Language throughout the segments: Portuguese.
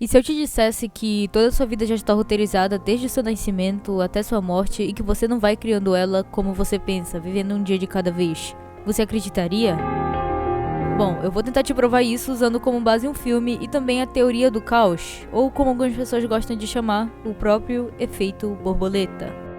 E se eu te dissesse que toda a sua vida já está roteirizada desde o seu nascimento até sua morte e que você não vai criando ela como você pensa, vivendo um dia de cada vez, você acreditaria? Bom, eu vou tentar te provar isso usando como base um filme e também a teoria do caos, ou como algumas pessoas gostam de chamar, o próprio efeito borboleta.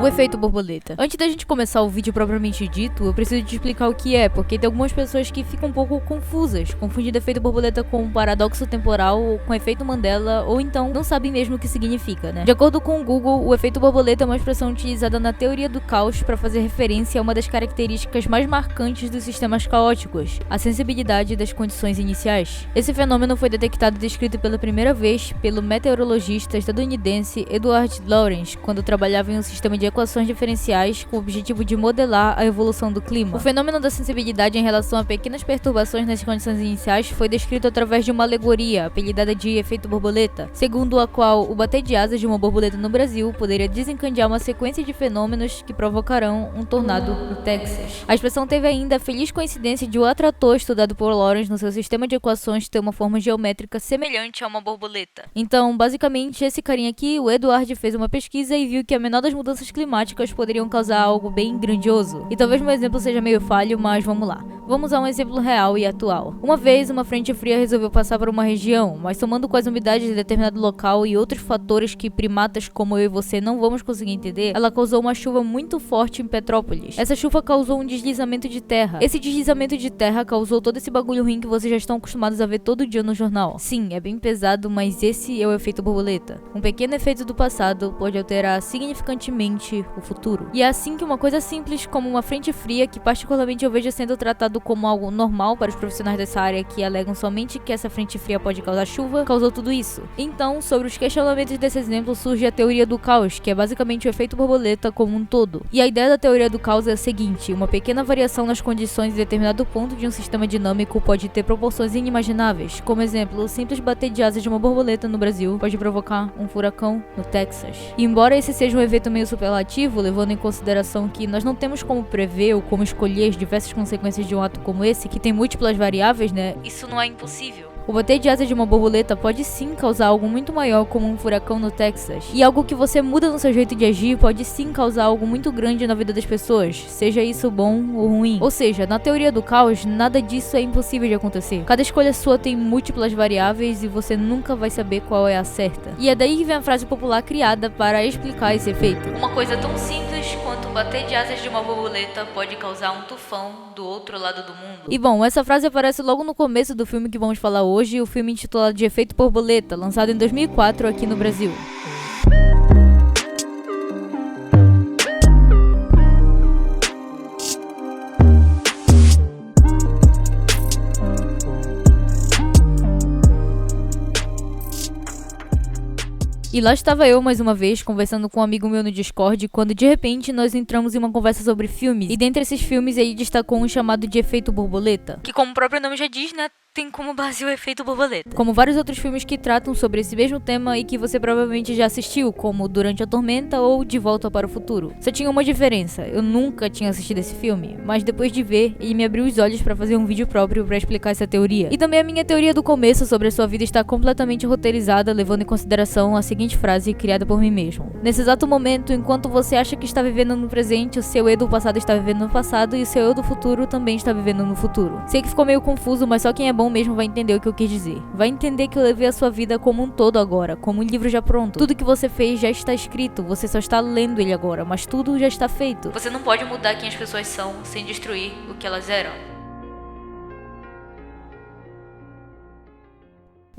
O efeito borboleta. Antes da gente começar o vídeo propriamente dito, eu preciso te explicar o que é, porque tem algumas pessoas que ficam um pouco confusas, confundindo efeito borboleta com um paradoxo temporal ou com efeito Mandela, ou então não sabem mesmo o que significa, né? De acordo com o Google, o efeito borboleta é uma expressão utilizada na teoria do caos para fazer referência a uma das características mais marcantes dos sistemas caóticos, a sensibilidade das condições iniciais. Esse fenômeno foi detectado e descrito pela primeira vez pelo meteorologista estadunidense Edward Lorenz, quando trabalhava em um sistema de equações diferenciais com o objetivo de modelar a evolução do clima. O fenômeno da sensibilidade em relação a pequenas perturbações nas condições iniciais foi descrito através de uma alegoria, apelidada de efeito borboleta, segundo a qual o bater de asas de uma borboleta no Brasil poderia desencadear uma sequência de fenômenos que provocarão um tornado no Texas. A expressão teve ainda a feliz coincidência de o atrator estudado por Lorenz no seu sistema de equações ter uma forma geométrica semelhante a uma borboleta. Então, basicamente, esse carinha aqui, o Edward, fez uma pesquisa e viu que a menor das mudanças climáticas poderiam causar algo bem grandioso. E talvez meu exemplo seja meio falho, mas vamos lá. Vamos a um exemplo real e atual. Uma vez, uma frente fria resolveu passar por uma região, mas somando com as umidades de determinado local e outros fatores que primatas como eu e você não vamos conseguir entender, ela causou uma chuva muito forte em Petrópolis. Essa chuva causou um deslizamento de terra. Esse deslizamento de terra causou todo esse bagulho ruim que vocês já estão acostumados a ver todo dia no jornal. Sim, é bem pesado, mas esse é o efeito borboleta. Um pequeno efeito do passado pode alterar significantemente o futuro. E é assim que uma coisa simples como uma frente fria, que particularmente eu vejo sendo tratado como algo normal para os profissionais dessa área que alegam somente que essa frente fria pode causar chuva, causou tudo isso. Então, sobre os questionamentos desse exemplo surge a teoria do caos, que é basicamente o efeito borboleta como um todo. E a ideia da teoria do caos é a seguinte: uma pequena variação nas condições em determinado ponto de um sistema dinâmico pode ter proporções inimagináveis. Como exemplo, o simples bater de asas de uma borboleta no Brasil pode provocar um furacão no Texas. E embora esse seja um evento meio superlativo, levando em consideração que nós não temos como prever ou como escolher as diversas consequências de um ato como esse, que tem múltiplas variáveis, né? Isso não é impossível. O bater de asas de uma borboleta pode sim causar algo muito maior, como um furacão no Texas. E algo que você muda no seu jeito de agir pode sim causar algo muito grande na vida das pessoas, seja isso bom ou ruim. Ou seja, na teoria do caos, nada disso é impossível de acontecer. Cada escolha sua tem múltiplas variáveis e você nunca vai saber qual é a certa. E é daí que vem a frase popular criada para explicar esse efeito. Uma coisa tão simples quanto o bater de asas de uma borboleta pode causar um tufão do outro lado do mundo. E bom, essa frase aparece logo no começo do filme que vamos falar hoje, o filme intitulado de Efeito Borboleta, lançado em 2004 aqui no Brasil. E lá estava eu mais uma vez conversando com um amigo meu no Discord, quando de repente nós entramos em uma conversa sobre filmes, e dentre esses filmes ele destacou um chamado de Efeito Borboleta, que como o próprio nome já diz, né, tem como base o efeito borboleta. Como vários outros filmes que tratam sobre esse mesmo tema e que você provavelmente já assistiu, como Durante a Tormenta ou De Volta para o Futuro. Só tinha uma diferença: eu nunca tinha assistido esse filme, mas depois de ver, ele me abriu os olhos para fazer um vídeo próprio para explicar essa teoria. E também a minha teoria do começo sobre a sua vida está completamente roteirizada, levando em consideração a seguinte frase criada por mim mesmo: nesse exato momento, enquanto você acha que está vivendo no presente, o seu eu do passado está vivendo no passado e o seu eu do futuro também está vivendo no futuro. Sei que ficou meio confuso, mas só quem é bom mesmo vai entender o que eu quis dizer. Vai entender que eu levei a sua vida como um todo agora, como um livro já pronto. Tudo que você fez já está escrito, você só está lendo ele agora, mas tudo já está feito. Você não pode mudar quem as pessoas são sem destruir o que elas eram.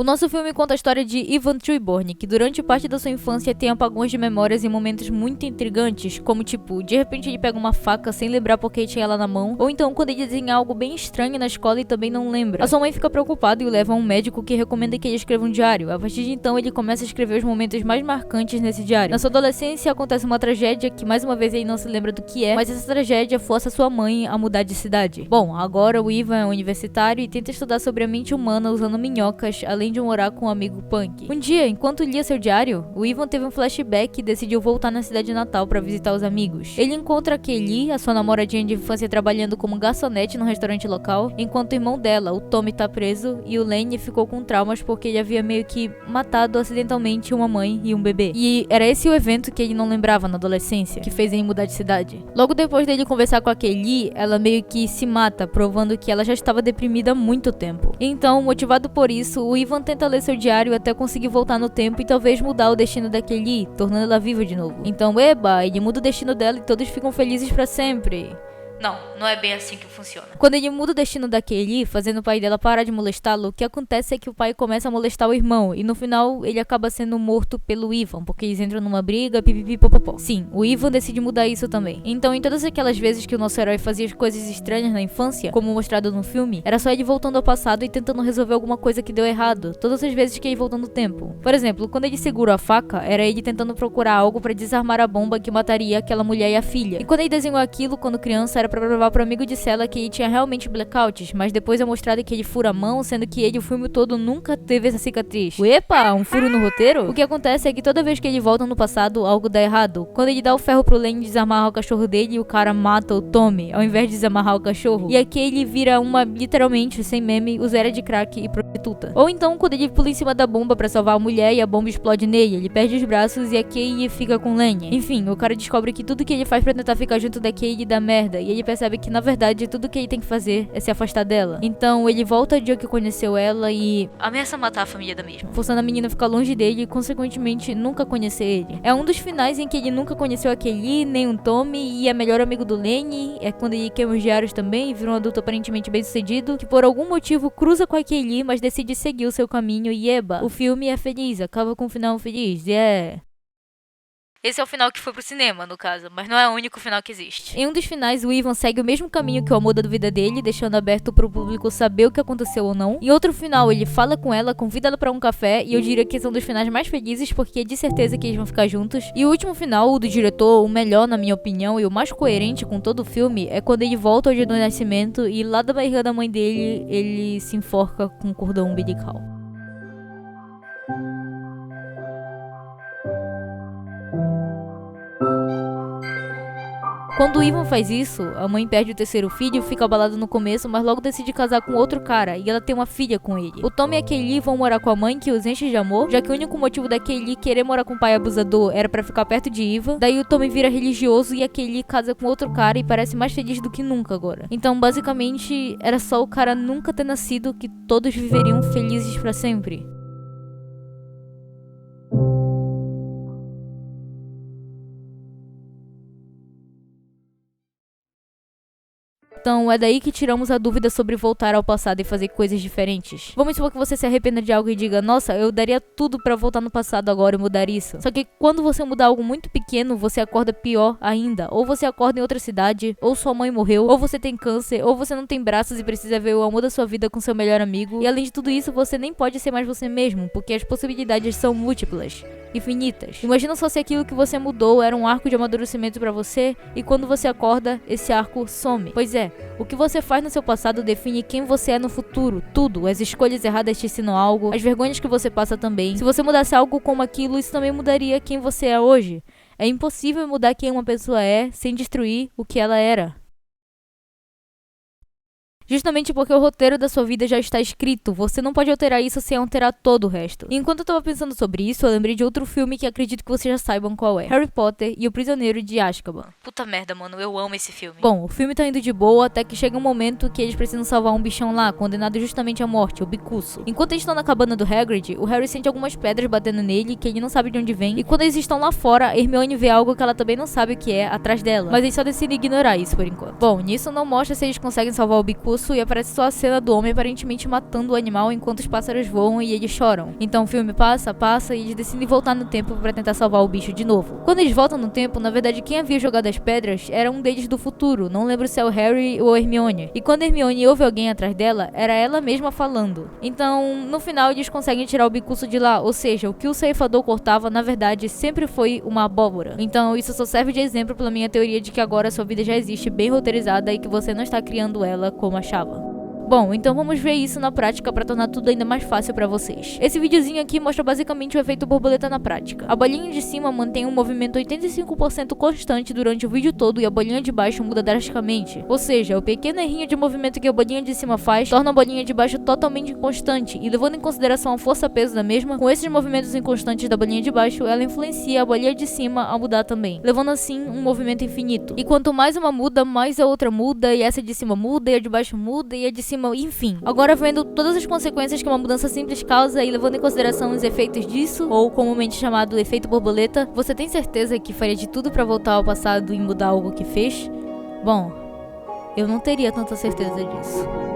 O nosso filme conta a história de Ivan Treborn, que durante parte da sua infância tem apagões de memórias em momentos muito intrigantes, como tipo, de repente ele pega uma faca sem lembrar porque tinha ela na mão, ou então quando ele desenha algo bem estranho na escola e também não lembra. A sua mãe fica preocupada e o leva a um médico que recomenda que ele escreva um diário. A partir de então ele começa a escrever os momentos mais marcantes nesse diário. Na sua adolescência acontece uma tragédia que mais uma vez ele não se lembra do que é, mas essa tragédia força sua mãe a mudar de cidade. Bom, agora o Ivan é universitário e tenta estudar sobre a mente humana usando minhocas, além além de morar com um amigo punk. Um dia, enquanto lia seu diário, o Ivan teve um flashback e decidiu voltar na cidade natal para visitar os amigos. Ele encontra a Kaylee, a sua namoradinha de infância, trabalhando como garçonete no restaurante local, enquanto o irmão dela, o Tommy, tá preso e o Lenny ficou com traumas porque ele havia meio que matado acidentalmente uma mãe e um bebê. E era esse o evento que ele não lembrava na adolescência, que fez ele mudar de cidade. Logo depois dele conversar com a Kaylee, ela meio que se mata, provando que ela já estava deprimida há muito tempo. Então, motivado por isso, o Ivan tenta ler seu diário até conseguir voltar no tempo e talvez mudar o destino da Kaylee, tornando ela viva de novo. Então, ele muda o destino dela e todos ficam felizes pra sempre. Não é bem assim que funciona. Quando ele muda o destino da Kaylee, fazendo o pai dela parar de molestá-lo, o que acontece é que o pai começa a molestar o irmão, e no final ele acaba sendo morto pelo Ivan, porque eles entram numa briga, pipipipopopó. Sim, o Ivan decide mudar isso também. Então, em todas aquelas vezes que o nosso herói fazia as coisas estranhas na infância, como mostrado no filme, era só ele voltando ao passado e tentando resolver alguma coisa que deu errado, todas as vezes que ele voltou no tempo. Por exemplo, quando ele segurou a faca, era ele tentando procurar algo pra desarmar a bomba que mataria aquela mulher e a filha. E quando ele desenhou aquilo, quando criança, era pra provar pro amigo de cela que ele tinha realmente blackouts, mas depois é mostrado que ele fura a mão, sendo que ele o filme todo nunca teve essa cicatriz. Epa, um furo no roteiro? O que acontece é que toda vez que ele volta no passado, algo dá errado. Quando ele dá o ferro pro Lenny desamarrar o cachorro dele, o cara mata o Tommy, ao invés de desamarrar o cachorro. E aqui ele vira uma, literalmente, sem meme, usuária de crack e prostituta. Ou então, quando ele pula em cima da bomba pra salvar a mulher e a bomba explode nele, ele perde os braços e a Kaylee fica com Lenny. Enfim, o cara descobre que tudo que ele faz pra tentar ficar junto da Kaylee dá merda, e ele percebe que na verdade tudo que ele tem que fazer é se afastar dela. Então ele volta ao dia que conheceu ela e ameaça matar a família da mesma, forçando a menina a ficar longe dele e consequentemente nunca conhecer ele. É um dos finais em que ele nunca conheceu a Kaylee, nem o Tommy, e é melhor amigo do Lenny. É quando ele queima os diários também e vira um adulto aparentemente bem sucedido, que por algum motivo cruza com a Kaylee, mas decide seguir o seu caminho e o filme é feliz, acaba com um final feliz, Esse é o final que foi pro cinema, no caso, mas não é o único final que existe. Em um dos finais, o Ivan segue o mesmo caminho que o amor da vida dele, deixando aberto pro público saber o que aconteceu ou não. Em outro final, ele fala com ela, convida ela pra um café, e eu diria que são dos finais mais felizes, porque é de certeza que eles vão ficar juntos. E o último final, o do diretor, o melhor na minha opinião, e o mais coerente com todo o filme, é quando ele volta ao dia do nascimento, e lá da barriga da mãe dele, ele se enforca com um cordão umbilical. Quando o Ivan faz isso, a mãe perde o terceiro filho, fica abalada no começo, mas logo decide casar com outro cara, e ela tem uma filha com ele. O Tommy e a Kaylee vão morar com a mãe, que os enche de amor, já que o único motivo da Kaylee querer morar com o pai abusador era pra ficar perto de Ivan. Daí o Tommy vira religioso e a Kaylee casa com outro cara e parece mais feliz do que nunca agora. Então, basicamente, era só o cara nunca ter nascido que todos viveriam felizes pra sempre. Então é daí que tiramos a dúvida sobre voltar ao passado e fazer coisas diferentes. Vamos supor que você se arrependa de algo e diga: nossa, eu daria tudo pra voltar no passado agora e mudar isso. Só que quando você mudar algo muito pequeno, você acorda pior ainda. Ou você acorda em outra cidade, ou sua mãe morreu, ou você tem câncer, ou você não tem braços e precisa ver o amor da sua vida com seu melhor amigo. E além de tudo isso, você nem pode ser mais você mesmo, porque as possibilidades são múltiplas, infinitas. Imagina só se aquilo que você mudou era um arco de amadurecimento pra você, e quando você acorda, esse arco some. Pois é, o que você faz no seu passado define quem você é no futuro. Tudo. As escolhas erradas te ensinam algo, as vergonhas que você passa também. Se você mudasse algo como aquilo, isso também mudaria quem você é hoje. É impossível mudar quem uma pessoa é sem destruir o que ela era. Justamente porque o roteiro da sua vida já está escrito, você não pode alterar isso sem alterar todo o resto. E enquanto eu tava pensando sobre isso, eu lembrei de outro filme que acredito que vocês já saibam qual é: Harry Potter e o Prisioneiro de Azkaban. Puta merda, mano, eu amo esse filme. Bom, o filme tá indo de boa até que chega um momento que eles precisam salvar um bichão lá, condenado justamente à morte, o Bicuço. Enquanto eles estão na cabana do Hagrid, o Harry sente algumas pedras batendo nele, que ele não sabe de onde vem, e quando eles estão lá fora, a Hermione vê algo que ela também não sabe o que é atrás dela, mas eles só decidem ignorar isso por enquanto. Bom, nisso não mostra se eles conseguem salvar o Bicuço, e aparece só a cena do homem aparentemente matando o animal enquanto os pássaros voam e eles choram. Então o filme passa e eles decidem voltar no tempo pra tentar salvar o bicho de novo. Quando eles voltam no tempo, na verdade quem havia jogado as pedras era um deles do futuro, não lembro se é o Harry ou a Hermione. E quando a Hermione ouve alguém atrás dela, era ela mesma falando. Então, no final eles conseguem tirar o Bicuço de lá, ou seja, o que o ceifador cortava na verdade sempre foi uma abóbora. Então isso só serve de exemplo pela minha teoria de que agora sua vida já existe bem roteirizada e que você não está criando ela como achava. Bom, então vamos ver isso na prática para tornar tudo ainda mais fácil para vocês. Esse videozinho aqui mostra basicamente o efeito borboleta na prática. A bolinha de cima mantém um movimento 85% constante durante o vídeo todo e a bolinha de baixo muda drasticamente. Ou seja, o pequeno errinho de movimento que a bolinha de cima faz torna a bolinha de baixo totalmente inconstante e, levando em consideração a força-peso da mesma, com esses movimentos inconstantes da bolinha de baixo, ela influencia a bolinha de cima a mudar também, levando assim um movimento infinito. E quanto mais uma muda, mais a outra muda, e essa de cima muda, e a de baixo muda, e a de cima, enfim. Agora, vendo todas as consequências que uma mudança simples causa e levando em consideração os efeitos disso, ou comumente chamado efeito borboleta, você tem certeza que faria de tudo para voltar ao passado e mudar algo que fez? Bom, eu não teria tanta certeza disso.